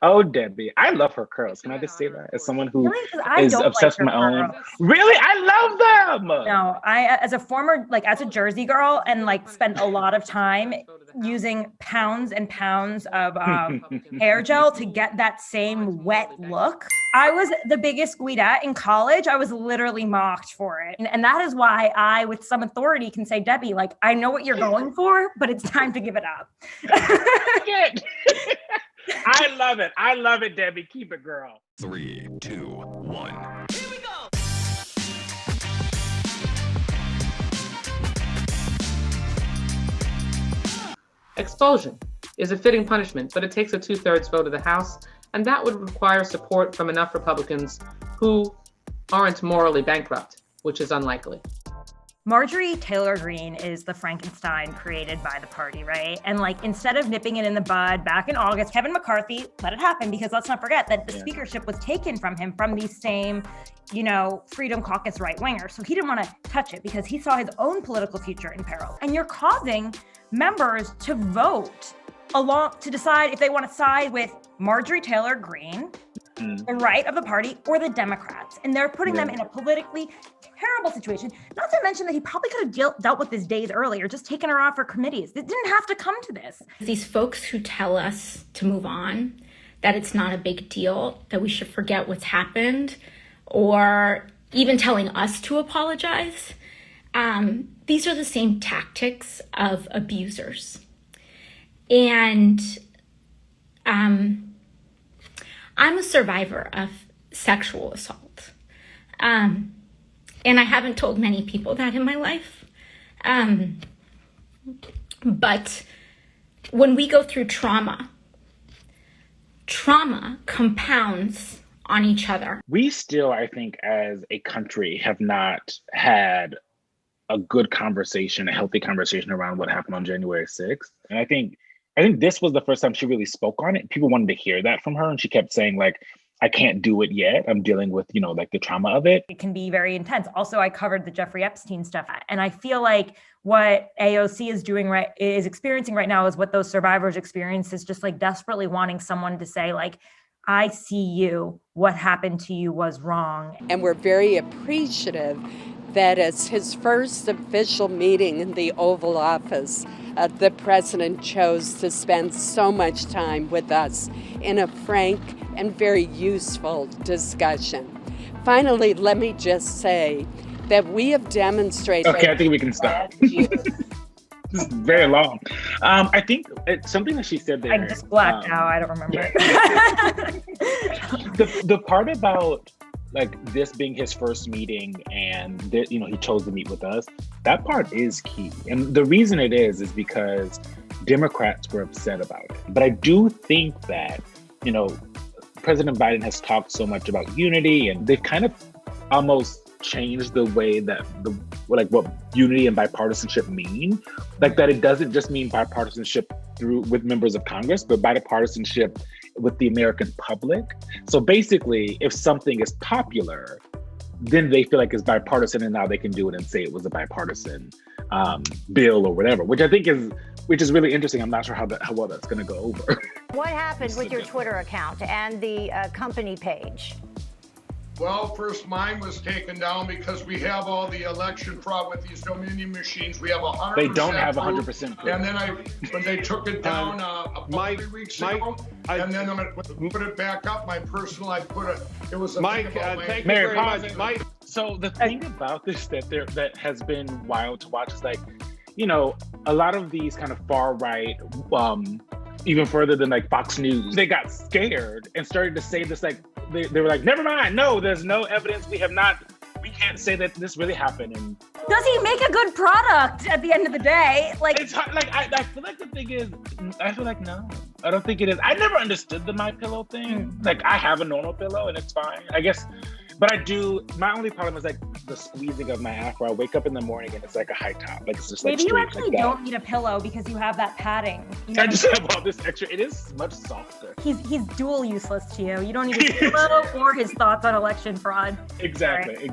Oh, Debbie, I love her curls. Can I just say that? As someone who Really? 'Cause I is don't obsessed like with her my own. curls. Really? I love them. No, as a former, like as a Jersey girl and like spent a lot of time using pounds and pounds of hair gel to get that same wet look. I was the biggest guidette in college. I was literally mocked for it. And that is why I, with some authority, can say, Debbie, like, I know what you're going for, but it's time to give it up. I love it. I love it, Debbie. Keep it, girl. 3, 2, 1. Here we go. Expulsion is a fitting punishment, but it takes a 2/3 vote of the House, and that would require support from enough Republicans who aren't morally bankrupt, which is unlikely. Marjorie Taylor Greene is the Frankenstein created by the party, right? And like, instead of nipping it in the bud back in August, Kevin McCarthy let it happen, because let's not forget that the speakership was taken from him from these same, Freedom Caucus right wingers. So he didn't want to touch it because he saw his own political future in peril. And you're causing members to vote along to decide if they want to side with Marjorie Taylor Greene, the right of the party, or the Democrats. And they're putting them in a politically terrible situation. Not to mention that he probably could have dealt with this days earlier, just taken her off her committees. It didn't have to come to this. These folks who tell us to move on, that it's not a big deal, that we should forget what's happened, or even telling us to apologize, these are the same tactics of abusers. And I'm a survivor of sexual assault. And I haven't told many people that in my life. But when we go through trauma compounds on each other. We still, I think, as a country, have not had a good conversation, a healthy conversation around what happened on January 6th. And I think this was the first time she really spoke on it. People wanted to hear that from her. And she kept saying, like, I can't do it yet. I'm dealing with, like the trauma of it. It can be very intense. Also, I covered the Jeffrey Epstein stuff. And I feel like what AOC is experiencing right now is what those survivors experience, is just like desperately wanting someone to say, like, I see you. What happened to you was wrong. And we're very appreciative that as his first official meeting in the Oval Office, the president chose to spend so much time with us in a frank and very useful discussion. Finally, let me just say that we have demonstrated... Okay, I think we can stop. This is very long. I think it's something that she said there. I just blacked out. I don't remember. The part about like this being his first meeting and that, he chose to meet with us, that part is key. And the reason it is because Democrats were upset about it. But I do think that, President Biden has talked so much about unity, and they've kind of almost changed the way that what unity and bipartisanship mean. Like that it doesn't just mean bipartisanship with members of Congress, but bipartisanship with the American public. So basically, if something is popular, then they feel like it's bipartisan, and now they can do it and say it was a bipartisan bill or whatever, which is really interesting. I'm not sure how well that's going to go over. What happened with your Twitter account and the company page? Well, first mine was taken down because we have all the election fraud with these Dominion machines. We have 100%. They don't have 100% proof. And then when they took it down about 3 weeks ago, and then when I put it back up, my personal, it was a Mike, thank you very much, Mike. So the thing about this that has been wild to watch is like, a lot of these kind of far right, even further than like Fox News, they got scared and started to say this, like, they were like, never mind, no, there's no evidence, we can't say that this really happened. And does he make a good product at the end of the day? Like, it's hard, like I feel like the thing is, I feel like no, I don't think it is. I never understood the My Pillow thing. Like, I have a normal pillow and it's fine, I guess. But I do, my only problem is like the squeezing of my afro. I wake up in the morning and it's like a high top. Like, it's just like, maybe you actually don't need a pillow because you have that padding. I just have all this extra. It is much softer. He's dual useless to you. You don't need his pillow or his thoughts on election fraud. Exactly.